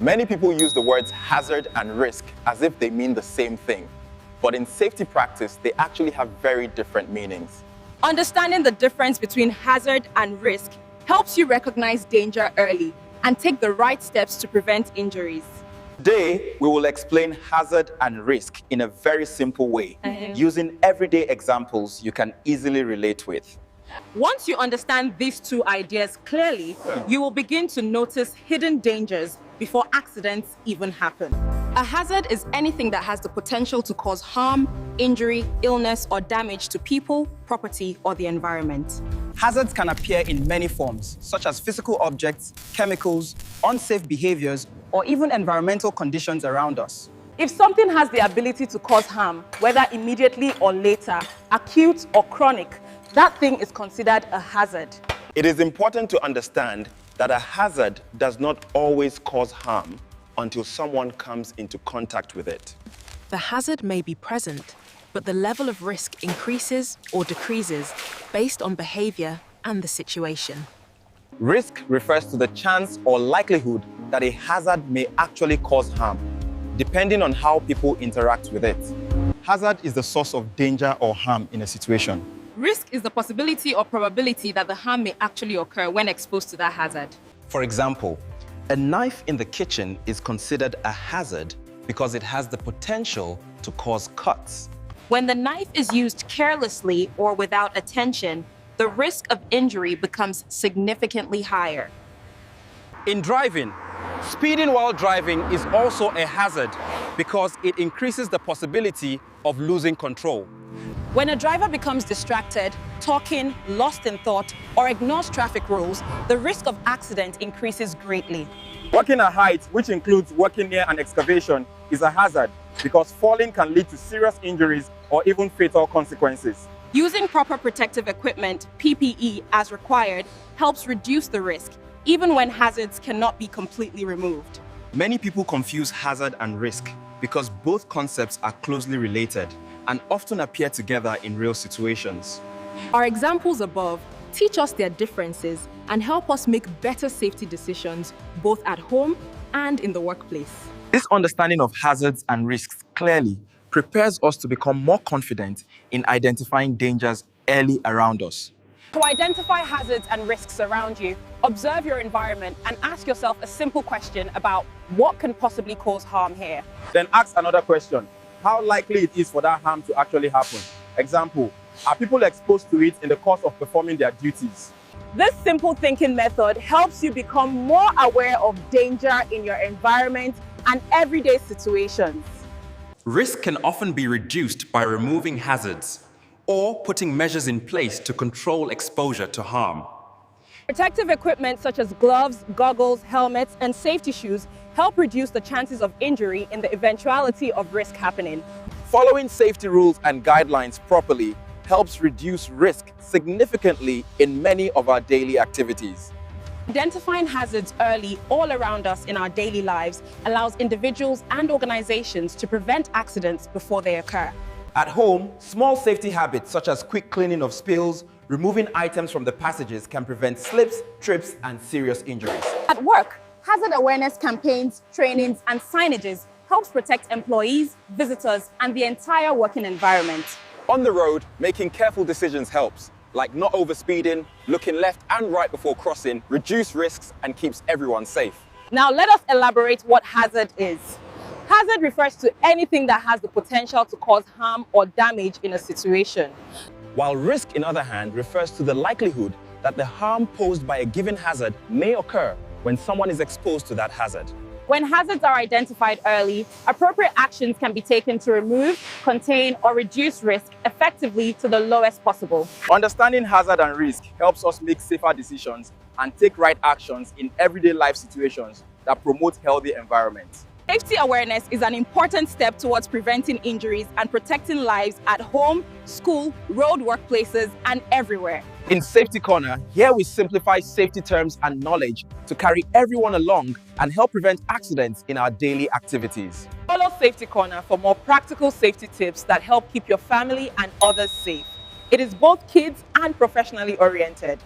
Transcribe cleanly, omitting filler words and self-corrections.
Many people use the words hazard and risk as if they mean the same thing. But in safety practice, they actually have very different meanings. Understanding the difference between hazard and risk helps you recognize danger early and take the right steps to prevent injuries. Today, we will explain hazard and risk in a very simple way, using everyday examples you can easily relate with. Once you understand these two ideas clearly, you will begin to notice hidden dangers before accidents even happen. A hazard is anything that has the potential to cause harm, injury, illness, or damage to people, property, or the environment. Hazards can appear in many forms, such as physical objects, chemicals, unsafe behaviors, or even environmental conditions around us. If something has the ability to cause harm, whether immediately or later, acute or chronic, that thing is considered a hazard. It is important to understand that a hazard does not always cause harm until someone comes into contact with it. The hazard may be present, but the level of risk increases or decreases based on behavior and the situation. Risk refers to the chance or likelihood that a hazard may actually cause harm, depending on how people interact with it. Hazard is the source of danger or harm in a situation. Risk is the possibility or probability that the harm may actually occur when exposed to that hazard. For example, a knife in the kitchen is considered a hazard because it has the potential to cause cuts. When the knife is used carelessly or without attention, the risk of injury becomes significantly higher. In driving, speeding while driving is also a hazard because it increases the possibility of losing control. When a driver becomes distracted, talking, lost in thought, or ignores traffic rules, the risk of accident increases greatly. Working at heights, which includes working near an excavation, is a hazard because falling can lead to serious injuries or even fatal consequences. Using proper protective equipment, PPE, as required, helps reduce the risk, even when hazards cannot be completely removed. Many people confuse hazard and risk because both concepts are closely related and often appear together in real situations. Our examples above teach us their differences and help us make better safety decisions, both at home and in the workplace. This understanding of hazards and risks clearly prepares us to become more confident in identifying dangers early around us. To identify hazards and risks around you, observe your environment and ask yourself a simple question about what can possibly cause harm here. Then ask another question: how likely it is for that harm to actually happen? Example, are people exposed to it in the course of performing their duties? This simple thinking method helps you become more aware of danger in your environment and everyday situations. Risk can often be reduced by removing hazards or putting measures in place to control exposure to harm. Protective equipment such as gloves, goggles, helmets, and safety shoes help reduce the chances of injury in the eventuality of risk happening. Following safety rules and guidelines properly helps reduce risk significantly in many of our daily activities. Identifying hazards early all around us in our daily lives allows individuals and organizations to prevent accidents before they occur. At home, small safety habits such as quick cleaning of spills, removing items from the passages can prevent slips, trips, and serious injuries. At work, hazard awareness campaigns, trainings, and signages helps protect employees, visitors, and the entire working environment. On the road, making careful decisions helps, like not overspeeding, looking left and right before crossing, reduce risks and keeps everyone safe. Now let us elaborate what hazard is. Hazard refers to anything that has the potential to cause harm or damage in a situation. While risk, on the other hand, refers to the likelihood that the harm posed by a given hazard may occur when someone is exposed to that hazard. When hazards are identified early, appropriate actions can be taken to remove, contain, or reduce risk effectively to the lowest possible. Understanding hazard and risk helps us make safer decisions and take right actions in everyday life situations that promote healthy environments. Safety awareness is an important step towards preventing injuries and protecting lives at home, school, road workplaces, and everywhere. In Safety Corner, here we simplify safety terms and knowledge to carry everyone along and help prevent accidents in our daily activities. Follow Safety Corner for more practical safety tips that help keep your family and others safe. It is both kids and professionally oriented.